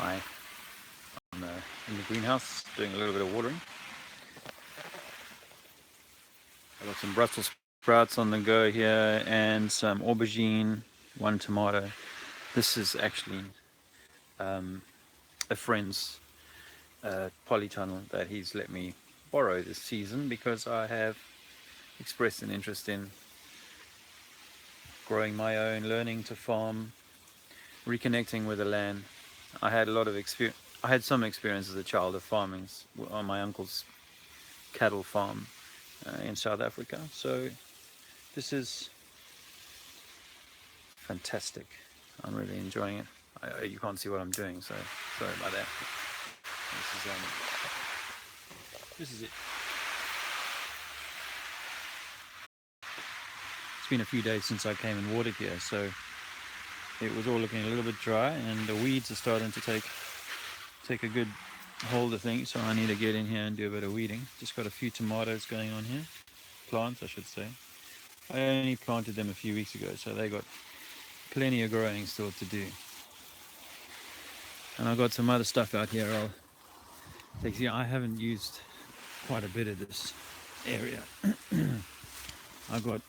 I am in the greenhouse doing a little bit of watering. I got some Brussels sprouts on the go here and some aubergine, one tomato. This is actually a friend's polytunnel that he's let me borrow this season because I have expressed an interest in growing my own, learning to farm, reconnecting with the land. I had a lot of experience. I had some experience as a child of farming on my uncle's cattle farm in South Africa. So this is fantastic. I'm really enjoying it. You can't see what I'm doing, so sorry about that. This is it. It's been a few days since I came and watered here, so it was all looking a little bit dry, and the weeds are starting to take a good hold of things. So I need to get in here and do a bit of weeding. Just got a few tomatoes going on here, plants I should say. I only planted them a few weeks ago, so they got plenty of growing still to do. And I've got some other stuff out here. I haven't used quite a bit of this area. I've got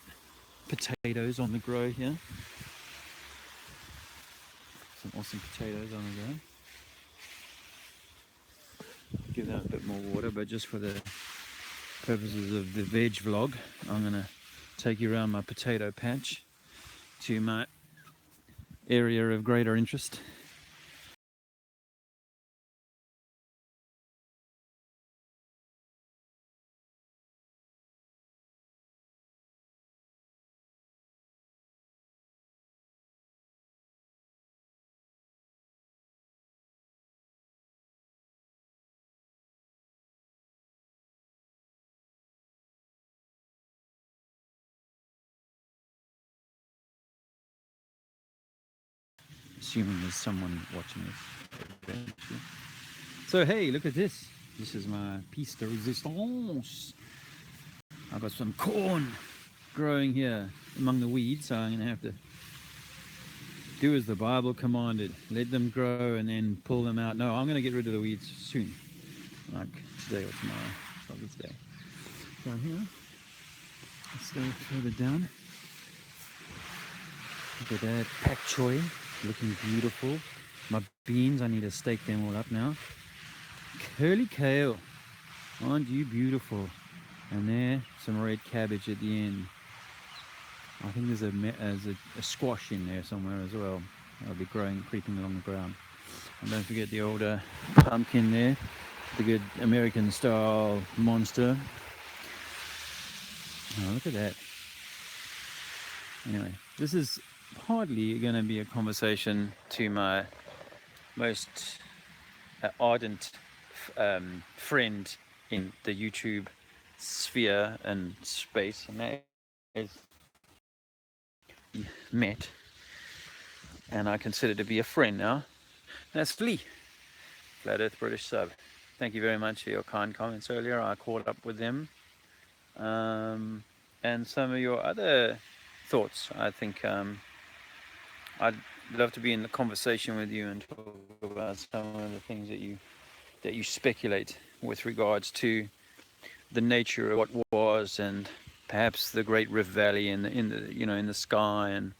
potatoes on the grow here. Some awesome potatoes on the grow. Give them a bit more water, but just for the purposes of the veg vlog, I'm gonna take you around my potato patch to my area of greater interest. Assuming there's someone watching this eventually. So hey, look at this. This is my piece de resistance. I've got some corn growing here among the weeds, so I'm gonna have to do as the Bible commanded. Let them grow and then pull them out. No, I'm gonna get rid of the weeds soon. Like today or tomorrow. Probably today. Down here. Let's go further down. Look at that. Pak choy. Looking beautiful. My beans, I need to stake them all up now. Curly kale. Aren't you beautiful? And there, some red cabbage at the end. I think there's a squash in there somewhere as well. That'll be growing, creeping along the ground. And don't forget the older pumpkin there. The good American style monster. Oh, look at that. Anyway, this is hardly going to be a conversation to my most ardent friend in the YouTube sphere and space, and that is met, and I consider to be a friend now. That's Flea, Flat Earth British Sub. Thank you very much for your kind comments earlier. I caught up with them, and some of your other thoughts. I think I'd love to be in the conversation with you and talk about some of the things that you speculate with regards to the nature of what was, and perhaps the Great Rift Valley in the sky. And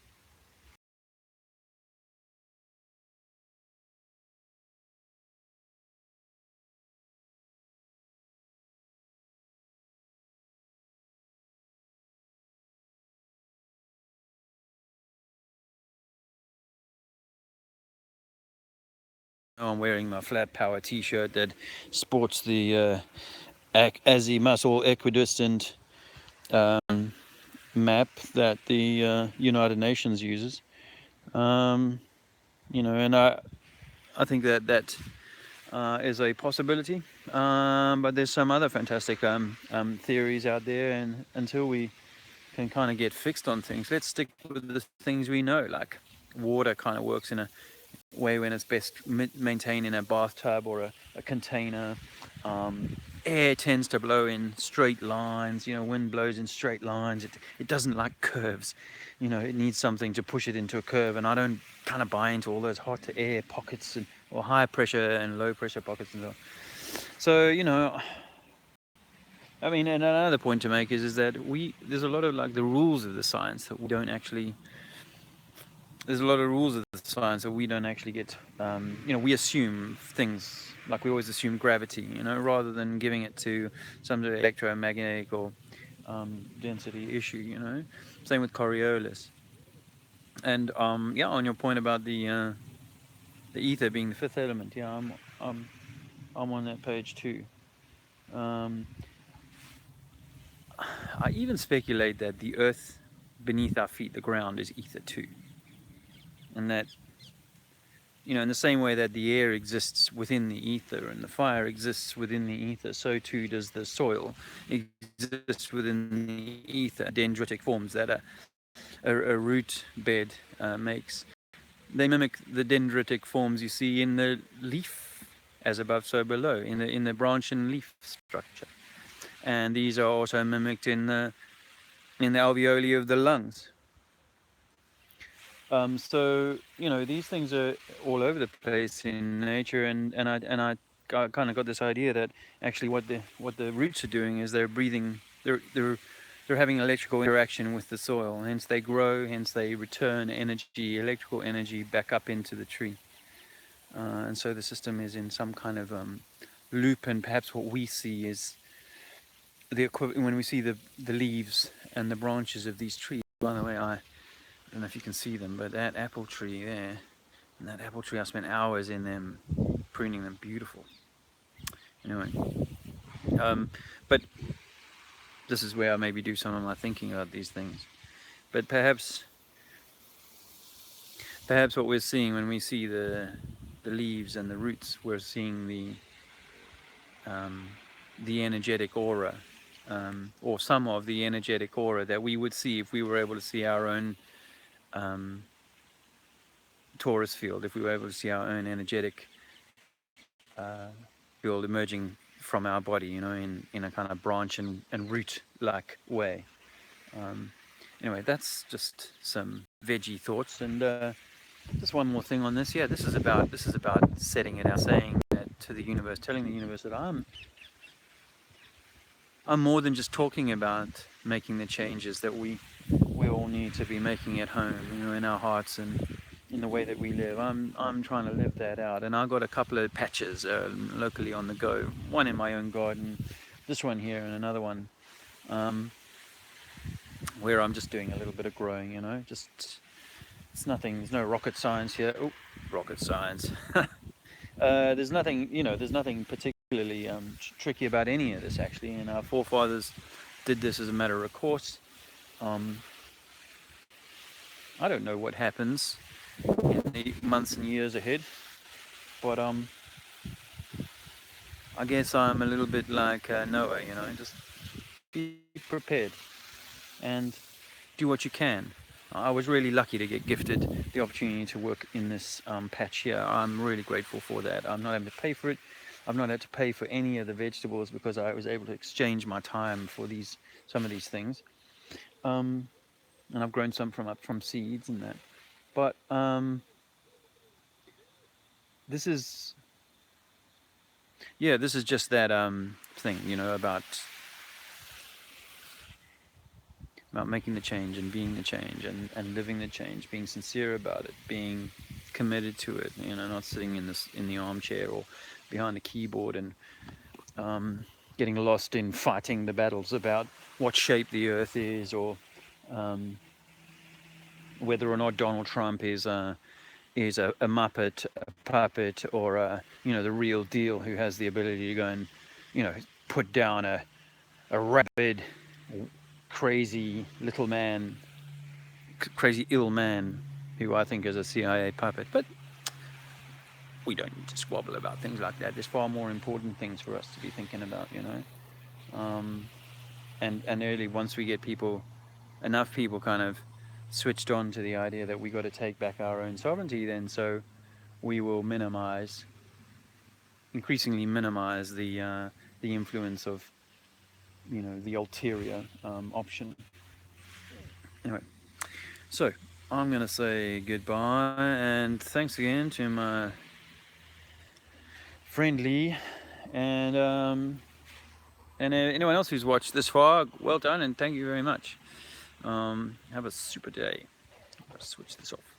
I'm wearing my Flat Power T-shirt that sports the Azimut equidistant map that the United Nations uses. And I think that is a possibility. But there's some other fantastic theories out there, and until we can kind of get fixed on things, let's stick with the things we know. Like water kind of works in a way when it's best maintained in a bathtub or a container. air tends to blow in straight lines. Wind blows in straight lines. It doesn't like curves. It needs something to push it into a curve, and I don't kind of buy into all those hot air pockets or high pressure and low pressure pockets and so on. So I mean, and another point to make is that there's a lot of like the rules of the science that we don't actually. There's a lot of rules of the science that we don't actually get. We assume things like we always assume gravity, rather than giving it to some sort of electromagnetic or density issue. Same with Coriolis. And on your point about the ether being the fifth element, I'm on that page too. I even speculate that the earth beneath our feet, the ground, is ether too, and that in the same way that the air exists within the ether and the fire exists within the ether, so too does the soil exist within the ether. Dendritic forms that a root bed makes. They mimic the dendritic forms you see in the leaf, as above so below, in the branch and leaf structure. And these are also mimicked in the alveoli of the lungs. So these things are all over the place in nature, and I kind of got this idea that actually what the roots are doing is they're breathing, they're having electrical interaction with the soil, hence they grow, hence they return energy, electrical energy, back up into the tree, and so the system is in some kind of loop. And perhaps what we see is the equivalent when we see the leaves and the branches of these trees. By the way, I don't know if you can see them, but that apple tree there, and that apple tree, I spent hours in them, pruning them, beautiful. Anyway, but this is where I maybe do some of my thinking about these things. But perhaps what we're seeing when we see the leaves and the roots, we're seeing the energetic aura, or some of the energetic aura that we would see if we were able to see our own torus field, if we were able to see our own energetic field emerging from our body, in a kind of branch and root-like way. Anyway, that's just some veggie thoughts, and just one more thing on this. Yeah, this is about setting it out, saying that to the universe, telling the universe that I'm more than just talking about making the changes that we all need to be making at home, in our hearts and in the way that we live. I'm trying to live that out, and I've got a couple of patches locally on the go. One in my own garden, this one here, and another one where I'm just doing a little bit of growing. Just it's nothing. There's no rocket science here. Oh, rocket science. There's nothing. There's nothing particularly tricky about any of this actually, and our forefathers did this as a matter of course. I don't know what happens in the months and years ahead, but I guess I'm a little bit like Noah, just be prepared and do what you can. I was really lucky to get gifted the opportunity to work in this patch here. I'm really grateful for that. I'm not having to pay for it. I've not had to pay for any of the vegetables because I was able to exchange my time for some of these things. And I've grown some from seeds and that. But this is just that thing, about making the change and being the change and living the change, being sincere about it, being committed to it, not sitting in the armchair or behind the keyboard and getting lost in fighting the battles about what shape the earth is, or whether or not Donald Trump is a muppet, a puppet, or the real deal, who has the ability to go and put down a rabid, crazy little man, crazy ill man, who I think is a CIA puppet. But we don't need to squabble about things like that. There's far more important things for us to be thinking about, and early, once we get enough people kind of switched on to the idea that we got to take back our own sovereignty, then so we will increasingly minimize the the influence of, you know, the ulterior option. Anyway, so I'm going to say goodbye, and thanks again to my friend Lee, and anyone else who's watched this far, well done, and thank you very much. Have a super day. I'll switch this off.